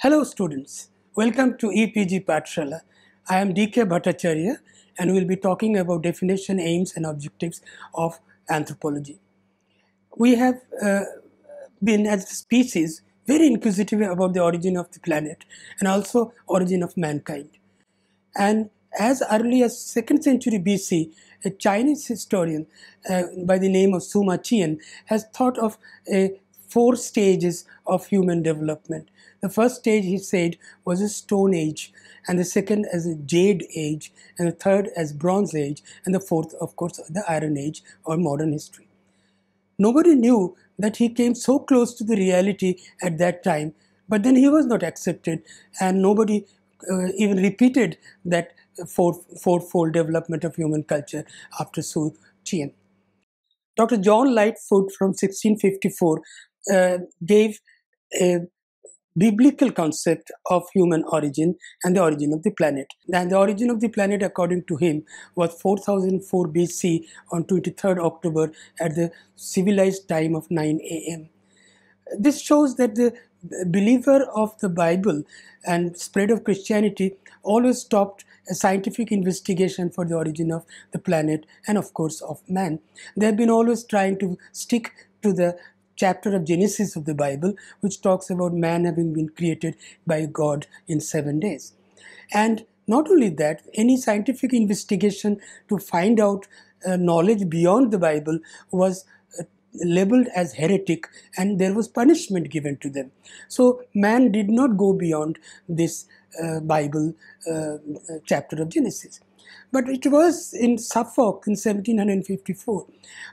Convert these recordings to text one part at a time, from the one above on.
Hello students, welcome to EPG Pathshala. I am DK Bhattacharya and we will be talking about definition, aims and objectives of anthropology. We have been as a species very inquisitive about the origin of the planet and also origin of mankind. And as early as 2nd century BC, a Chinese historian by the name of Sima Qian has thought of 4 stages of human development. The first stage, he said, was a Stone Age, and the second as a Jade Age, and the third as Bronze Age, and the fourth, of course, the Iron Age or modern history. Nobody knew that he came so close to the reality at that time, but then he was not accepted, and nobody even repeated that fourfold development of human culture after Su Qian. Dr. John Lightfoot from 1654 gave a biblical concept of human origin and the origin of the planet. And the origin of the planet, according to him, was 4004 BC on 23rd October at the civilized time of 9 a.m. This shows that the believer of the Bible and spread of Christianity always stopped a scientific investigation for the origin of the planet and of course of man. They have been always trying to stick to the chapter of Genesis of the Bible, which talks about man having been created by God in 7 days. And not only that, any scientific investigation to find out knowledge beyond the Bible was labeled as heretic, and there was punishment given to them. So man did not go beyond this Bible chapter of Genesis. But it was in Suffolk in 1754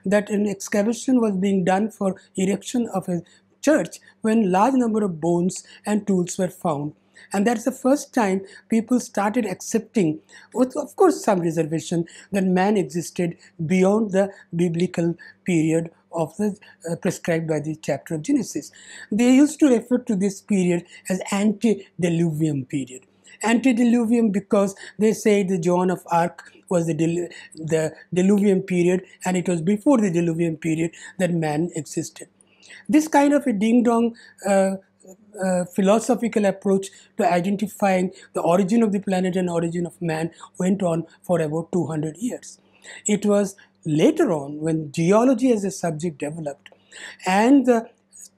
that an excavation was being done for erection of a church when large number of bones and tools were found. And that's the first time people started accepting, with of course some reservation, that man existed beyond the biblical period of the prescribed by the chapter of Genesis. They used to refer to this period as antediluvian period. Antediluvian because they say the Joan of Arc was the diluvian period, and it was before the diluvian period that man existed. This kind of a ding-dong philosophical approach to identifying the origin of the planet and origin of man went on for about 200 years. It was later on when geology as a subject developed and the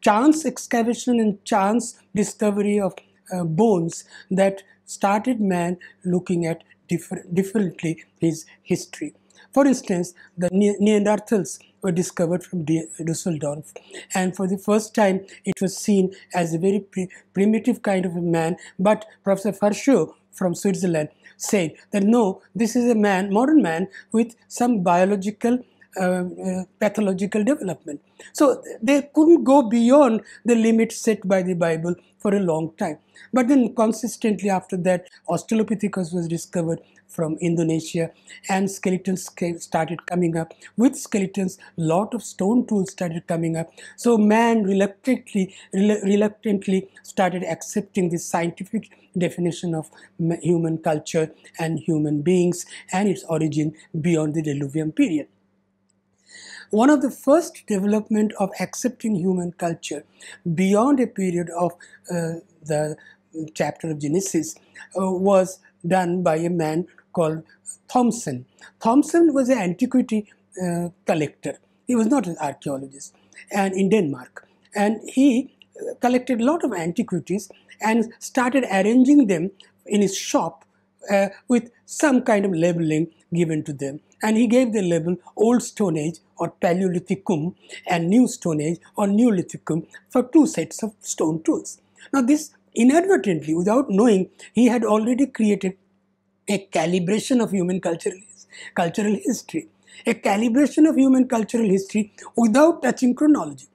chance excavation and chance discovery of bones that started man looking at differently his history. For instance, the Neanderthals were discovered from Dusseldorf, and for the first time it was seen as a very primitive kind of a man. But Professor Verschow from Switzerland said that no, this is a man, modern man, with some biological pathological development. So they couldn't go beyond the limits set by the Bible for a long time. But then consistently after that, Australopithecus was discovered from Indonesia, and skeletons started coming up. With skeletons, lot of stone tools started coming up. So man reluctantly started accepting this scientific definition of human culture and human beings and its origin beyond the diluvian period. One of the first development of accepting human culture beyond a period of the chapter of Genesis was done by a man called Thomson. Thomson was an antiquity collector. He was not an archaeologist, and in Denmark. And he collected a lot of antiquities and started arranging them in his shop with some kind of labeling given to them. And he gave the label Old Stone Age or Paleolithicum and New Stone Age or Neolithicum for 2 sets of stone tools. Now this inadvertently, without knowing, he had already created a calibration of human cultural history. A calibration of human cultural history without touching chronology.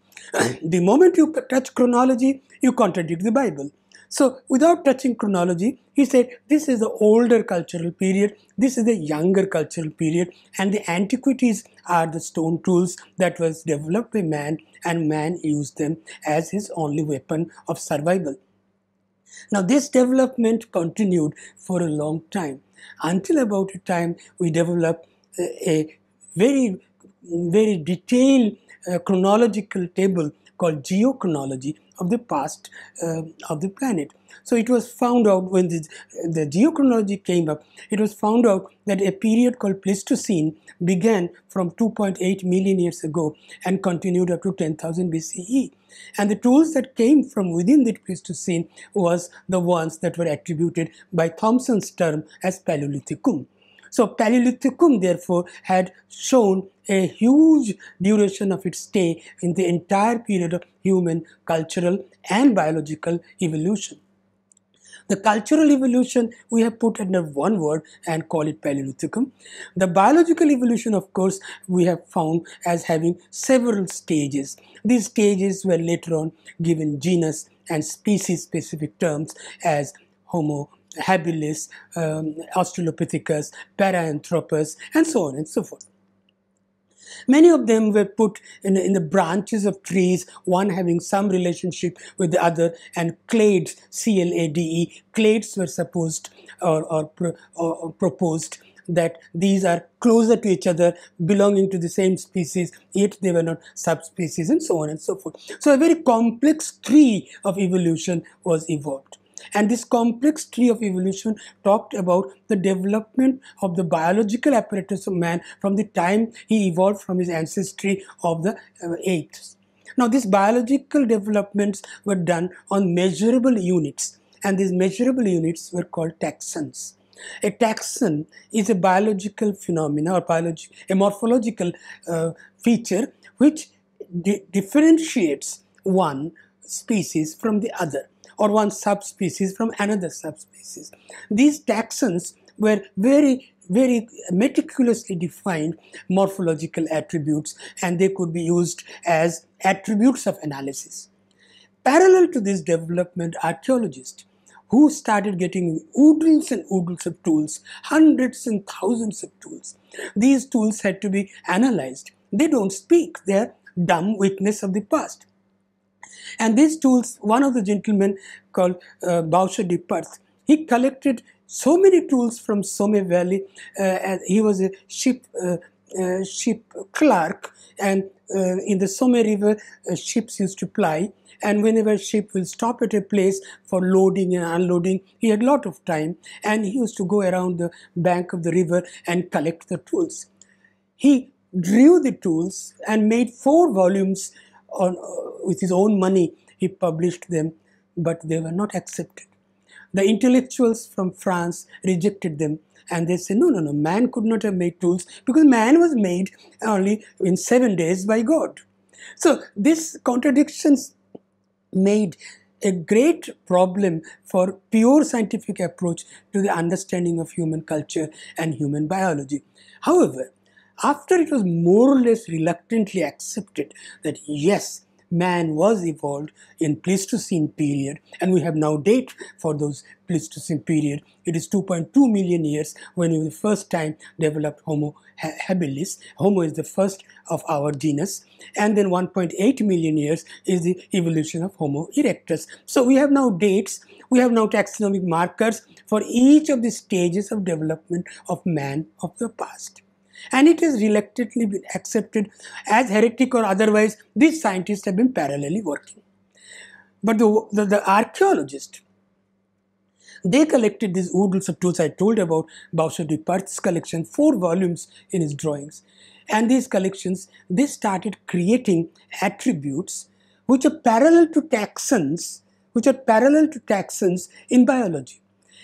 The moment you touch chronology, you contradict the Bible. So without touching chronology, he said this is the older cultural period, this is the younger cultural period, and the antiquities are the stone tools that was developed by man, and man used them as his only weapon of survival. Now this development continued for a long time, until about a time we developed a very detailed chronological table called geochronology of the past of the planet. So it was found out when the geochronology came up, it was found out that a period called Pleistocene began from 2.8 million years ago and continued up to 10,000 BCE. And the tools that came from within the Pleistocene was the ones that were attributed by Thomson's term as Paleolithicum. So Paleolithicum, therefore, had shown a huge duration of its stay in the entire period of human cultural and biological evolution. The cultural evolution we have put under one word and call it Paleolithicum. The biological evolution, of course, we have found as having several stages. These stages were later on given genus and species-specific terms as Homo habilis, Australopithecus, Paranthropus, and so on and so forth. Many of them were put in the branches of trees, one having some relationship with the other, and clades, C-L-A-D-E, clades were supposed or proposed that these are closer to each other, belonging to the same species, yet they were not subspecies, and so on and so forth. So a very complex tree of evolution was evolved. And this complex tree of evolution talked about the development of the biological apparatus of man from the time he evolved from his ancestry of the apes. Now, these biological developments were done on measurable units, and these measurable units were called taxons. A taxon is a biological phenomena or a morphological feature which differentiates one species from the other, or one subspecies from another subspecies. These taxons were very meticulously defined morphological attributes, and they could be used as attributes of analysis. Parallel to this development, archaeologists who started getting oodles and oodles of tools, hundreds and thousands of tools. These tools had to be analyzed. They don't speak, they're dumb witness of the past. And these tools, one of the gentlemen called Boucher de Perth, he collected so many tools from Somme Valley. He was a ship clerk, and in the Somme River, ships used to ply. And whenever a ship will stop at a place for loading and unloading, he had a lot of time, and he used to go around the bank of the river and collect the tools. He drew the tools and made 4 volumes with his own money. He published them, but they were not accepted. The intellectuals from France rejected them, and they said, no, man could not have made tools because man was made only in 7 days by God. So these contradictions made a great problem for pure scientific approach to the understanding of human culture and human biology. However, after it was more or less reluctantly accepted that yes, man was evolved in Pleistocene period, and we have now date for those Pleistocene period. It is 2.2 million years when we the first time developed Homo habilis. Homo is the first of our genus, and then 1.8 million years is the evolution of Homo erectus. So we have now dates, we have now taxonomic markers for each of the stages of development of man of the past. And it has reluctantly been accepted as heretic or otherwise. These scientists have been parallelly working. But the archaeologists, they collected these oodles of tools. I told about Boucher de Perth's collection, 4 volumes in his drawings. And these collections, they started creating attributes which are parallel to taxons, in biology.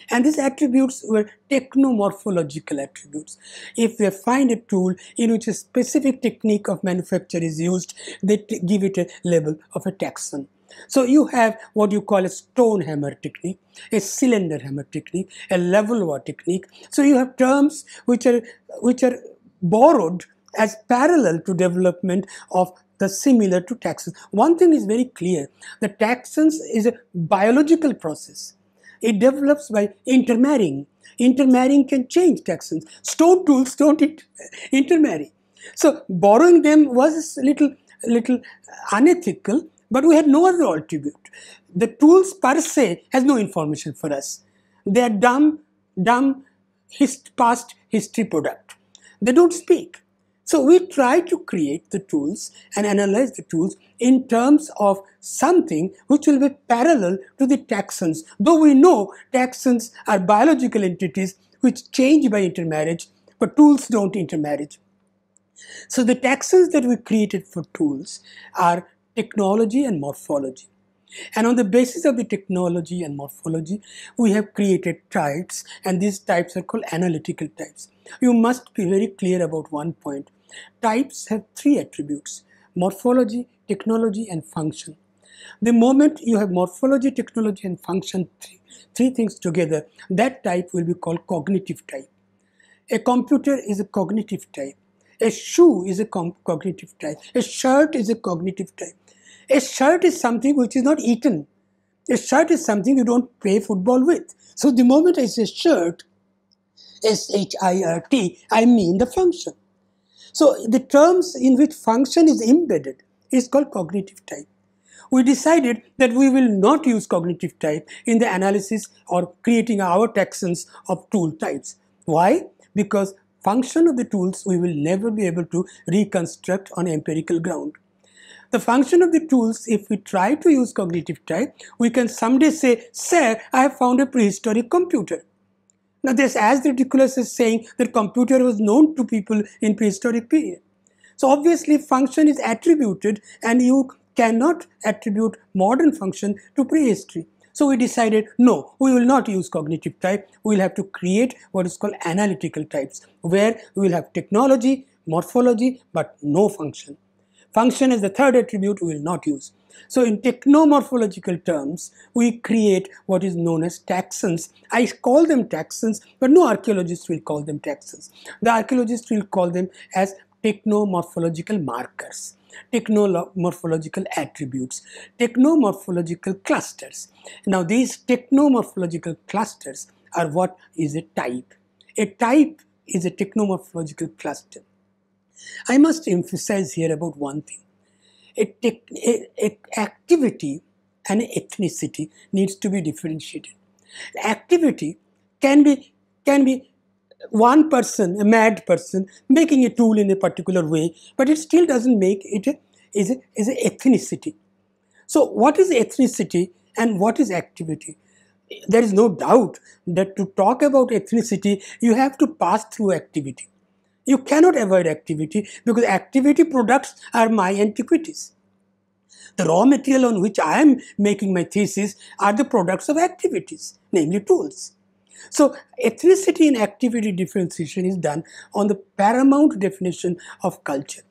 And these attributes were technomorphological attributes. If they find a tool in which a specific technique of manufacture is used, they give it a label of a taxon. So you have what you call a stone hammer technique, a cylinder hammer technique, a level war technique. So you have terms which are borrowed as parallel to development of the similar to taxons. One thing is very clear: the taxons is a biological process. It develops by intermarrying. Intermarrying can change taxons. Stone tools don't intermarry. So borrowing them was a little unethical, but we had no other attribute. The tools per se has no information for us. They are dumb past history product. They don't speak. So we try to create the tools and analyze the tools in terms of something which will be parallel to the taxons. Though we know taxons are biological entities which change by intermarriage, but tools don't intermarriage. So the taxons that we created for tools are technology and morphology. And on the basis of the technology and morphology, we have created types, and these types are called analytical types. You must be very clear about one point. Types have three attributes: morphology, technology, and function. The moment you have morphology, technology, and function, three things together, that type will be called cognitive type. A computer is a cognitive type. A shoe is a cognitive type. A shirt is a cognitive type. A shirt is something which is not eaten. A shirt is something you don't play football with. So the moment I say shirt, S-H-I-R-T, I mean the function. So the terms in which function is embedded is called cognitive type. We decided that we will not use cognitive type in the analysis or creating our taxons of tool types. Why? Because function of the tools we will never be able to reconstruct on empirical ground. The function of the tools, if we try to use cognitive type, we can someday say, sir, I have found a prehistoric computer. Now this is as ridiculous as saying that computer was known to people in prehistoric period. So obviously function is attributed, and you cannot attribute modern function to prehistory. So we decided, no, we will not use cognitive type. We will have to create what is called analytical types, where we will have technology, morphology, but no function. Function as the third attribute we will not use. So in technomorphological terms, we create what is known as taxons. I call them taxons, but no archaeologist will call them taxons. The archaeologist will call them as technomorphological markers, technomorphological attributes, technomorphological clusters. Now these technomorphological clusters are what is a type. A type is a technomorphological cluster. I must emphasize here about one thing. Activity and ethnicity needs to be differentiated. Activity can be one person, a mad person, making a tool in a particular way, but it still doesn't make it is an ethnicity. So what is ethnicity and what is activity? There is no doubt that to talk about ethnicity, you have to pass through activity. You cannot avoid activity, because activity products are my antiquities. The raw material on which I am making my thesis are the products of activities, namely tools. So ethnicity and activity differentiation is done on the paramount definition of culture.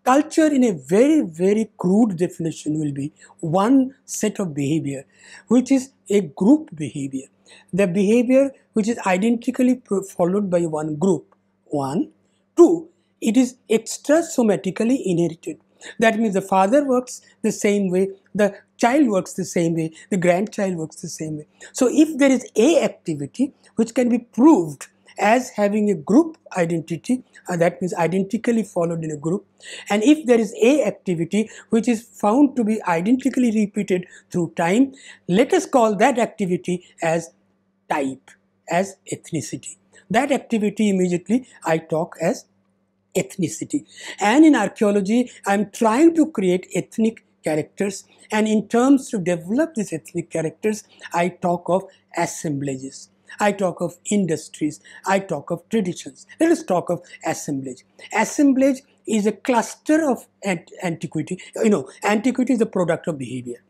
Culture, in a very, very crude definition, will be one set of behavior, which is a group behavior. The behavior which is identically followed by one group. One. Two, it is extrasomatically inherited. That means the father works the same way, the child works the same way, the grandchild works the same way. So if there is a activity which can be proved as having a group identity, that means identically followed in a group, and if there is a activity which is found to be identically repeated through time, let us call that activity as type, as ethnicity. That activity immediately I talk as ethnicity. And in archaeology, I am trying to create ethnic characters, and in terms to develop these ethnic characters, I talk of assemblages. I talk of industries. I talk of traditions. Let us talk of assemblage. Assemblage is a cluster of antiquity. Antiquity is a product of behavior.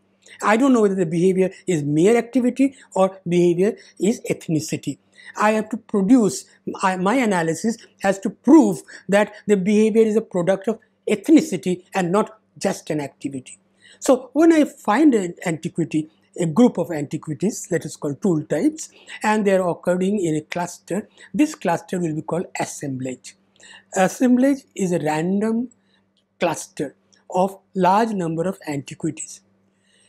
I don't know whether the behavior is mere activity or behavior is ethnicity. I have to produce, my analysis has to prove that the behavior is a product of ethnicity and not just an activity. So when I find an antiquity, a group of antiquities, let us call tool types, and they are occurring in a cluster, this cluster will be called assemblage. Assemblage is a random cluster of large number of antiquities.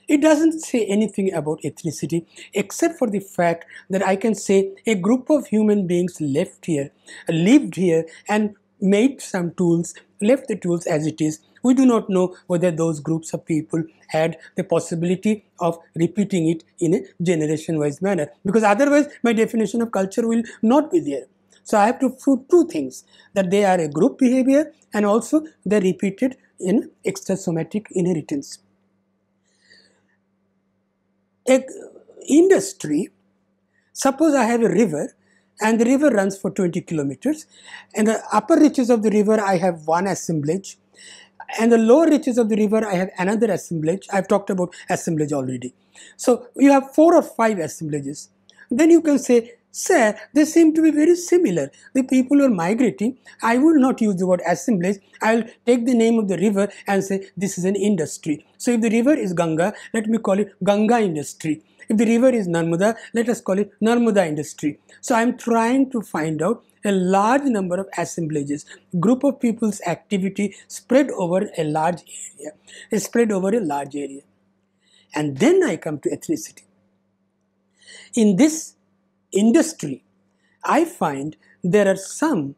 It doesn't say anything about ethnicity, except for the fact that I can say a group of human beings lived here, and made some tools, left the tools as it is. We do not know whether those groups of people had the possibility of repeating it in a generation-wise manner, because otherwise my definition of culture will not be there. So I have to prove two things, that they are a group behavior and also they are repeated in extrasomatic inheritance. Industry, suppose I have a river and the river runs for 20 kilometers. And the upper reaches of the river I have one assemblage, and the lower reaches of the river I have another assemblage. I've talked about assemblage already. So you have 4 or 5 assemblages. Then you can say, sir, they seem to be very similar. The people who are migrating, I will not use the word assemblage. I will take the name of the river and say this is an industry. So if the river is Ganga, let me call it Ganga industry. If the river is Narmada, let us call it Narmada industry. So I am trying to find out a large number of assemblages, group of people's activity spread over a large area. And then I come to ethnicity. In this industry, I find there are some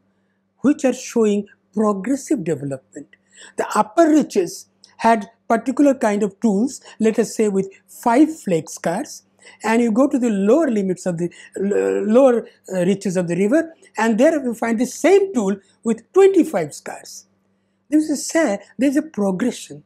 which are showing progressive development. The upper reaches had particular kind of tools, let us say with 5 flake scars, and you go to the lower limits of the lower reaches of the river, and there you find the same tool with 25 scars. This is say there is a progression.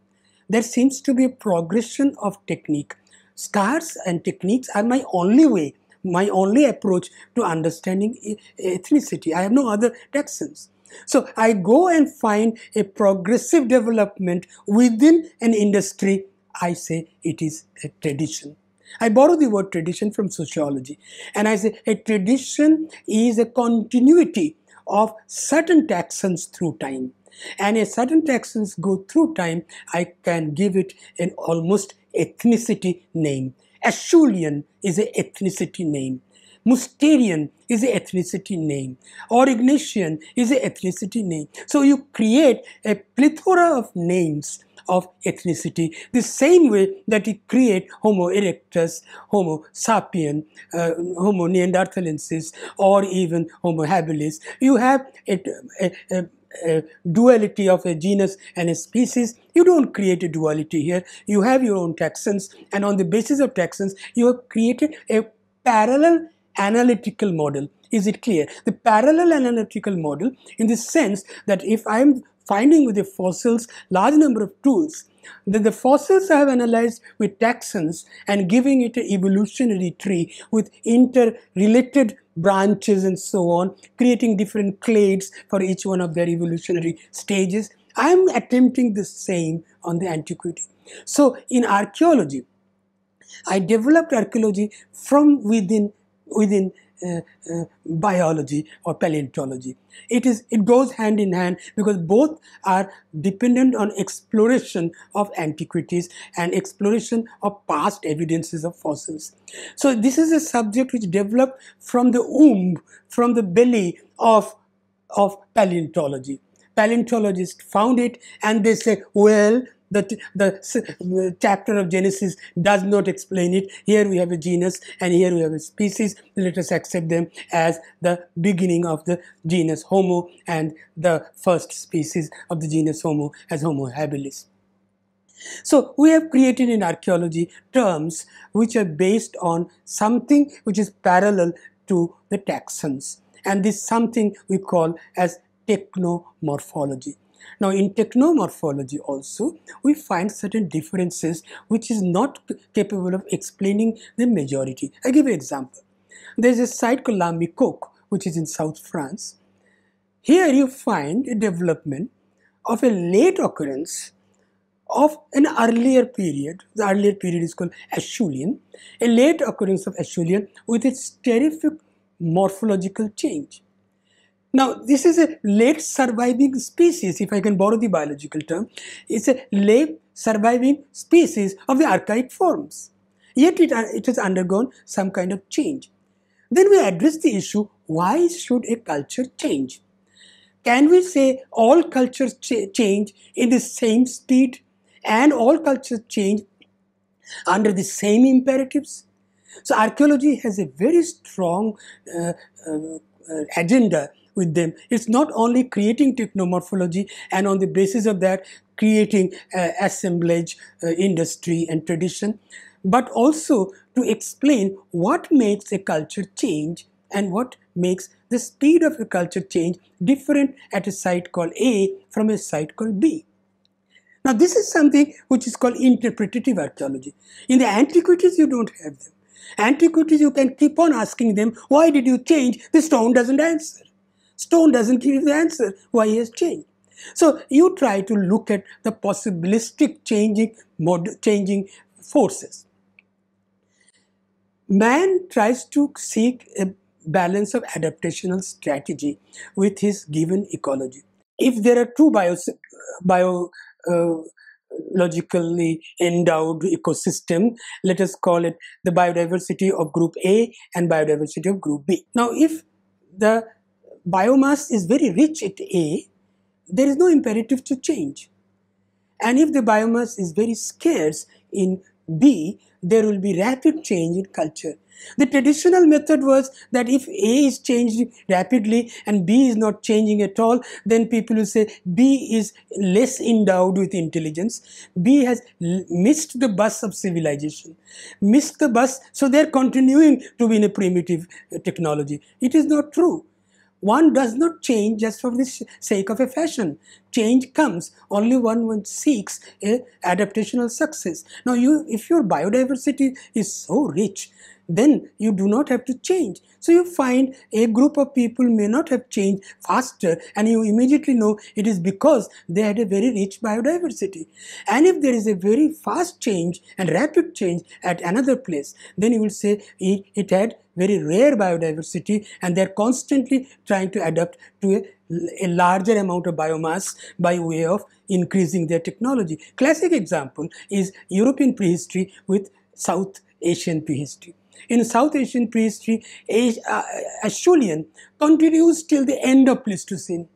There seems to be a progression of technique. Scars and techniques are my only way, my only approach to understanding ethnicity. I have no other taxons. So I go and find a progressive development within an industry. I say it is a tradition. I borrow the word tradition from sociology, and I say a tradition is a continuity of certain taxons through time. And a certain taxons go through time, I can give it an almost ethnicity name. Acheulean is an ethnicity name. Musterian is an ethnicity name. Aurignacian is an ethnicity name. So you create a plethora of names of ethnicity, the same way that you create Homo erectus, Homo sapien, Homo neanderthalensis, or even Homo habilis. You have a duality of a genus and a species. You don't create a duality here. You have your own taxons, and on the basis of taxons, you have created a parallel analytical model. Is it clear? The parallel analytical model, in the sense that if I am finding with the fossils large number of tools, then the fossils I have analyzed with taxons and giving it an evolutionary tree with interrelated branches and so on, creating different clades for each one of their evolutionary stages. I am attempting the same on the antiquity. So in archaeology, I developed archaeology from within biology or paleontology. It goes hand in hand, because both are dependent on exploration of antiquities and exploration of past evidences of fossils. So this is a subject which developed from the womb, from the belly of paleontology. Paleontologists found it and they say, well, the chapter of Genesis does not explain it. Here we have a genus and here we have a species. Let us accept them as the beginning of the genus Homo and the first species of the genus Homo as Homo habilis. So we have created in archaeology terms which are based on something which is parallel to the taxons, and this something we call as technomorphology. Now in technomorphology also we find certain differences which is not capable of explaining the majority. I give an example. There is a site called La Micoque which is in South France. Here you find a development of a late occurrence of an earlier period. The earlier period is called Acheulean. A late occurrence of Acheulean with its terrific morphological change. Now, this is a late surviving species, if I can borrow the biological term. It's a late surviving species of the archaic forms. Yet it has undergone some kind of change. Then we address the issue, why should a culture change? Can we say all cultures change in the same speed and all cultures change under the same imperatives? So archaeology has a very strong agenda with them. It's not only creating technomorphology and on the basis of that creating assemblage, industry and tradition, but also to explain what makes a culture change and what makes the speed of a culture change different at a site called A from a site called B. Now, this is something which is called interpretative archaeology. In the antiquities, you don't have them. Antiquities, you can keep on asking them, why did you change? The stone doesn't answer. Stone doesn't give you the answer why he has changed. So you try to look at the possibilistic changing forces. Man tries to seek a balance of adaptational strategy with his given ecology. If there are two biologically endowed ecosystem, let us call it the biodiversity of group A and biodiversity of group B. Now, if the biomass is very rich at A, there is no imperative to change. And if the biomass is very scarce in B, there will be rapid change in culture. The traditional method was that if A is changing rapidly and B is not changing at all, then people will say B is less endowed with intelligence. B has missed the bus of civilization, missed the bus, so they are continuing to be in a primitive technology. It is not true. One does not change just for the sake of a fashion. Change comes only when one seeks a adaptational success. Now, if your biodiversity is so rich, then you do not have to change. So you find a group of people may not have changed faster, and you immediately know it is because they had a very rich biodiversity. And if there is a very fast change and rapid change at another place, then you will say it had very rare biodiversity, and they're constantly trying to adapt to a larger amount of biomass by way of increasing their technology. Classic example is European prehistory with South Asian prehistory. In South Asian prehistory, Acheulean continues till the end of Pleistocene.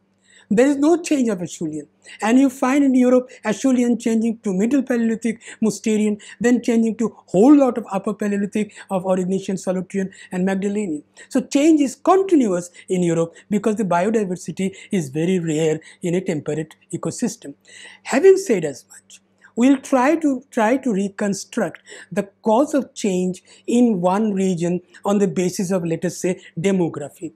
There is no change of Acheulean. And you find in Europe, Acheulean changing to Middle Paleolithic, Mousterian, then changing to whole lot of Upper Paleolithic of Aurignacian, Solutrean, and Magdalenian. So change is continuous in Europe because the biodiversity is very rare in a temperate ecosystem. Having said as much, we'll try to reconstruct the cause of change in one region on the basis of, let us say, demography.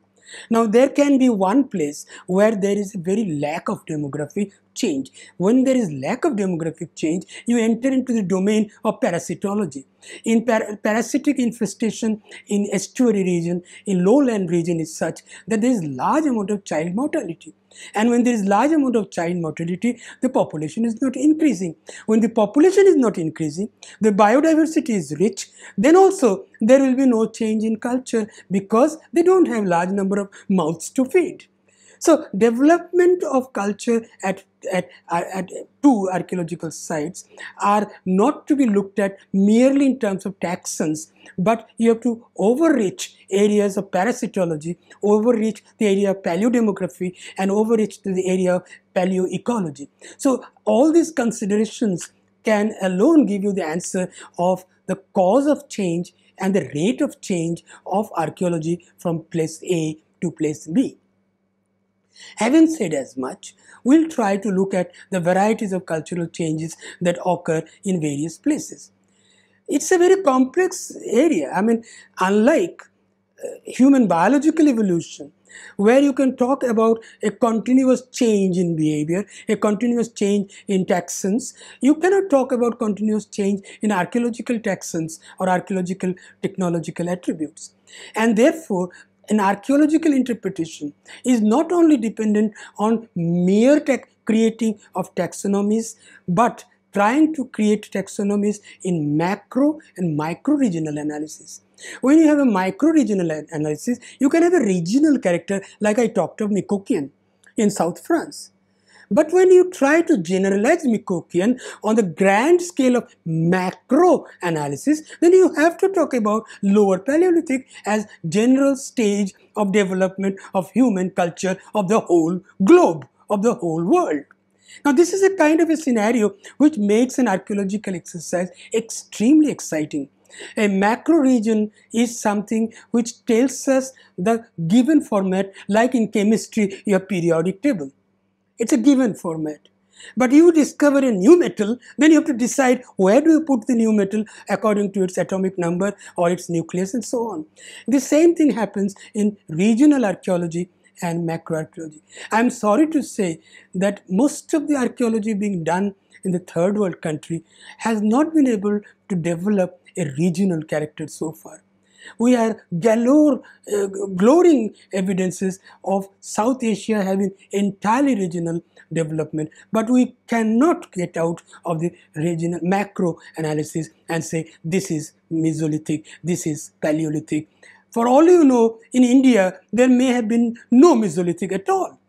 Now, there can be one place where there is a very lack of demographic change. When there is lack of demographic change, you enter into the domain of parasitology. In parasitic infestation in estuary region, in lowland region is such that there is large amount of child mortality. And when there is large amount of child mortality, the population is not increasing. When the population is not increasing, the biodiversity is rich, then also there will be no change in culture because they don't have large number of mouths to feed. So development of culture at two archaeological sites are not to be looked at merely in terms of taxons, but you have to overreach areas of parasitology, overreach the area of paleodemography, and overreach to the area of paleoecology. So all these considerations can alone give you the answer of the cause of change and the rate of change of archaeology from place A to place B. Having said as much, we'll try to look at the varieties of cultural changes that occur in various places. It's a very complex area. I mean, unlike human biological evolution, where you can talk about a continuous change in behavior, a continuous change in taxons, you cannot talk about continuous change in archaeological taxons or archaeological technological attributes. And therefore, an archaeological interpretation is not only dependent on mere creating of taxonomies, but trying to create taxonomies in macro and micro regional analysis. When you have a micro regional analysis, you can have a regional character like I talked of Mikokian in South France. But when you try to generalize Mikokian on the grand scale of macro analysis, then you have to talk about Lower Paleolithic as general stage of development of human culture of the whole globe, of the whole world. Now, this is a kind of a scenario which makes an archaeological exercise extremely exciting. A macro region is something which tells us the given format, like in chemistry, your periodic table. It's a given format. But you discover a new metal, then you have to decide where do you put the new metal according to its atomic number or its nucleus and so on. The same thing happens in regional archaeology and macroarchaeology. I'm sorry to say that most of the archaeology being done in the third world country has not been able to develop a regional character so far. We are glowing evidences of South Asia having entirely regional development, but we cannot get out of the regional macro analysis and say this is Mesolithic, this is Paleolithic. For all you know, in India, there may have been no Mesolithic at all.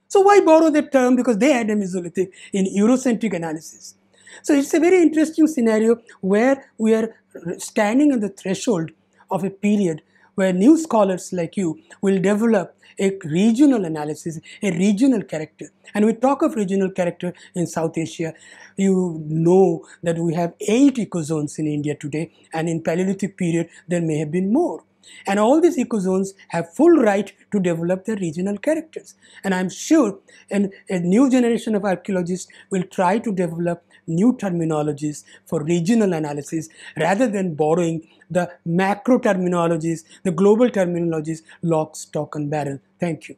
So why borrow that term? Because they had a Mesolithic in Eurocentric analysis. So it's a very interesting scenario where we are standing on the threshold of a period where new scholars like you will develop a regional analysis, a regional character. And we talk of regional character in South Asia. You know that we have 8 ecozones in India today, and in Paleolithic period there may have been more. And all these ecozones have full right to develop their regional characters. And I'm sure a new generation of archaeologists will try to develop new terminologies for regional analysis rather than borrowing the macro terminologies, the global terminologies, lock, stock, and barrel. Thank you.